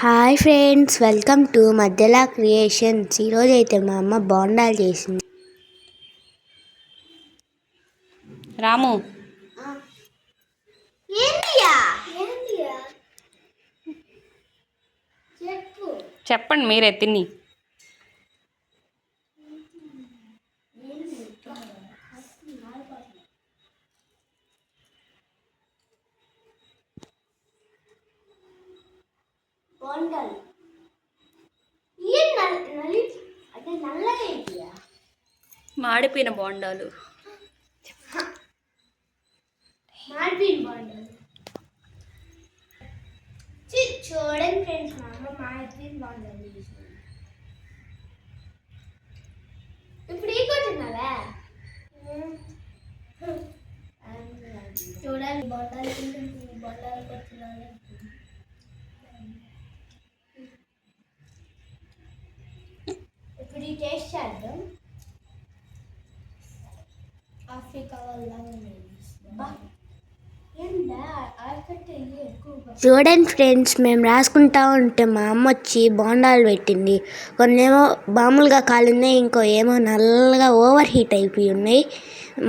Hi friends, welcome to Madhyala creations. ఈరోజు అయితే మా అమ్మ బోండాలు చేసింది. రాము చెప్పండి మీరే తిని. బోండాలు మాడిపోయిన బోండాలు. చూడండి ఫ్రెండ్స్, మా అమ్మ మాడిపోయిన బోండాలు చేసింది. ఇప్పుడు ఈ కొట్టినావా? చూడండి బోండాలు బోండాలు కొట్టినావా? ఇప్పుడు ఈ టేస్ట్ చేద్దాం. ఆఫ్రికా వల్ల చూడండి ఫ్రెండ్స్, మేము రాసుకుంటా ఉంటే మా అమ్మ వచ్చి బోండాలు పెట్టింది. కొన్నేమో మామూలుగా కాలున్నాయి, ఇంకో ఏమో నల్లగా ఓవర్ హీట్ అయిపోయి ఉన్నాయి.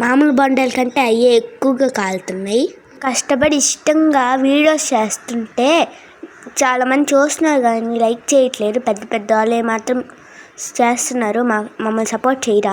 మామూలు బోండాల కంటే అయ్యే ఎక్కువగా కాలుతున్నాయి. కష్టపడి ఇష్టంగా వీడియోస్ చేస్తుంటే చాలామంది చూస్తున్నారు కానీ లైక్ చేయట్లేదు. పెద్ద పెద్ద వాళ్ళే మాత్రం చేస్తున్నారు. మమ్మల్ని సపోర్ట్ చేయరా?